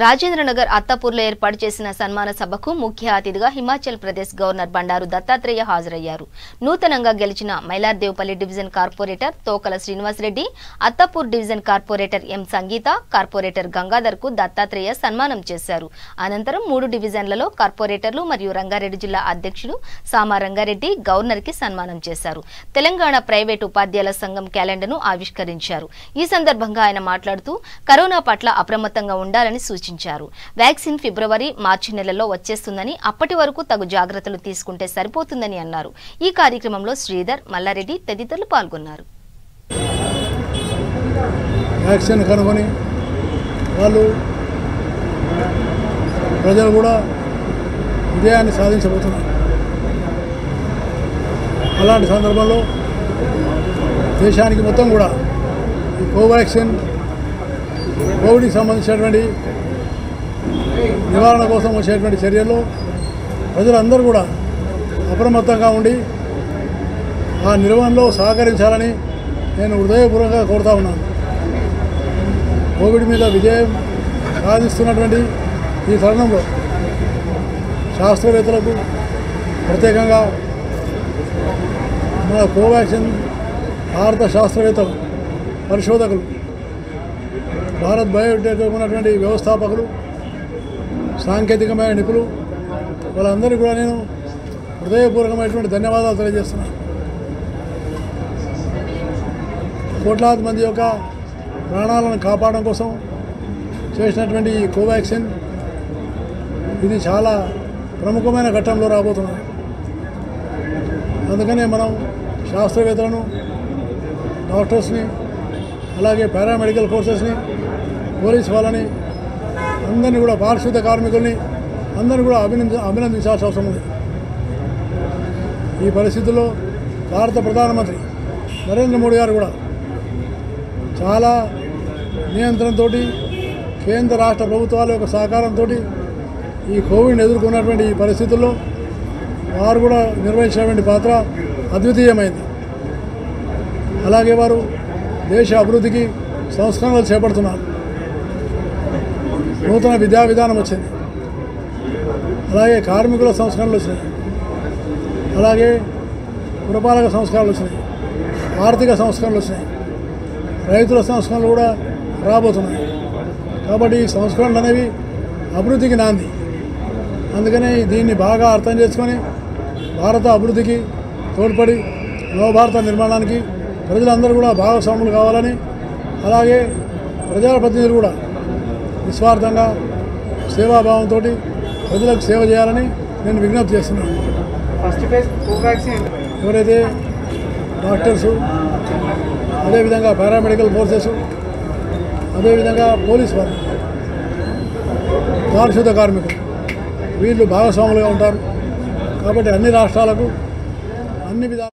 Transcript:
రాజేంద్రనగర్ అత్తాపూర్లో ఏర్పాటు చేసిన సన్మాన సభకు ముఖ్య అతిథిగా హిమాచల్ ప్రదేశ్ గవర్నర్ బండారు దత్తాత్రేయ హాజరయ్యారు. నూతనంగా గెలిచిన Mylardevpally division corporator Tokala Srinivasa Reddy, Attapur division corporator M Sangeetha, corporator Gangadhar కు దత్తాత్రేయ సన్మానం చేశారు. అనంతరం 3 డివిజన్లలో కార్పొరేటర్లు మరియు రంగారెడ్డి జిల్లా అధ్యక్షులు సామా రంగారెడ్డి గవర్నర్ కి సన్మానం చేశారు. తెలంగాణ ప్రైవేటు ఉపాధ్యాయుల సంఘం క్యాలెండర్ను ఆవిష్కరించారు. ఈ సందర్భంగా ఆయన మాట్లాడుతూ కరోనా పట్ల అప్రమత్తంగా ఉండాలని సూచించారు. వ్యాక్సిన్ ఫిబ్రవరి, మార్చి నెలల్లో వచ్చేస్తుందని, అప్పటి వరకు తగు జాగ్రత్తలు తీసుకుంటే సరిపోతుందని అన్నారు. ఈ కార్యక్రమంలో శ్రీధర్, మల్లారెడ్డి తదితరులు పాల్గొన్నారు. వ్యాక్సిన్ కనుగొని వాళ్ళు ప్రజలు కూడా విజయాన్ని సాధించబోతున్నారు. అలాంటి సందర్భంలో దేశానికి మొత్తం కూడా ఈ కోవాక్సిన్, కోవిడ్కి సంబంధించినటువంటి నివారణ కోసం వచ్చేటువంటి చర్యల్లో ప్రజలందరూ కూడా అప్రమత్తంగా ఉండి ఆ నిర్వహణలో సహకరించాలని నేను హృదయపూర్వకంగా కోరుతా ఉన్నాను. కోవిడ్ మీద విజయం సాధిస్తున్నటువంటి ఈ తరుణంలో శాస్త్రవేత్తలకు, ప్రత్యేకంగా మన కోవాక్సిన్ భారత శాస్త్రవేత్తలు, పరిశోధకులు, భారత్ బయోటెక్ ఉన్నటువంటి వ్యవస్థాపకులు, సాంకేతికమైన నిపుణులు, వాళ్ళందరికీ కూడా నేను హృదయపూర్వకమైనటువంటి ధన్యవాదాలు తెలియజేస్తున్నాను. కోట్లాది మంది యొక్క ప్రాణాలను కాపాడడం కోసం చేసినటువంటి ఈ కోవాక్సిన్ ఇది చాలా ప్రముఖమైన ఘట్టంలో రాబోతున్నాయి. అందుకనే మనం శాస్త్రవేత్తలను, డాక్టర్స్ని, అలాగే పారామెడికల్ ఫోర్సెస్ని, పోలీస్ వాళ్ళని, అందరినీ కూడా, పారిశుద్ధ కార్మికుల్ని అందరినీ కూడా అభినందించాల్సిన అవసరం ఉంది. ఈ పరిస్థితుల్లో భారత ప్రధానమంత్రి నరేంద్ర మోడీ గారు కూడా చాలా నియంత్రణతో, కేంద్ర రాష్ట్ర ప్రభుత్వాల యొక్క సహకారంతో ఈ కోవిడ్ని ఎదుర్కొన్నటువంటి ఈ పరిస్థితుల్లో వారు కూడా నిర్వహించినటువంటి పాత్ర అద్వితీయమైంది. అలాగే వారు దేశ అభివృద్ధికి సంస్కరణలు చేపడుతున్నారు. నూతన విద్యా విధానం వచ్చింది, అలాగే కార్మికుల సంస్కరణలు వచ్చినాయి, అలాగే పురపాలక సంస్కరణలు వచ్చినాయి, ఆర్థిక సంస్కరణలు వచ్చినాయి, రైతుల సంస్కరణలు కూడా రాబోతున్నాయి. కాబట్టి ఈ సంస్కరణలు అనేవి అభివృద్ధికి నాంది. అందుకనే దీన్ని బాగా అర్థం చేసుకొని భారత అభివృద్ధికి తోడ్పడి నవభారత నిర్మాణానికి ప్రజలందరూ కూడా భాగస్వాములు కావాలని, అలాగే ప్రజాప్రతినిధులు కూడా నిస్వార్థంగా సేవాభావంతో ప్రజలకు సేవ చేయాలని నేను విజ్ఞప్తి చేస్తున్నాను. ఎవరైతే డాక్టర్సు, అదేవిధంగా పారామెడికల్ ఫోర్సెస్, అదేవిధంగా పోలీస్ వారు, పారిశుద్ధ కార్మికులు, వీళ్ళు భాగస్వాములుగా ఉంటారు. కాబట్టి అన్ని రాష్ట్రాలకు అన్ని విధాలు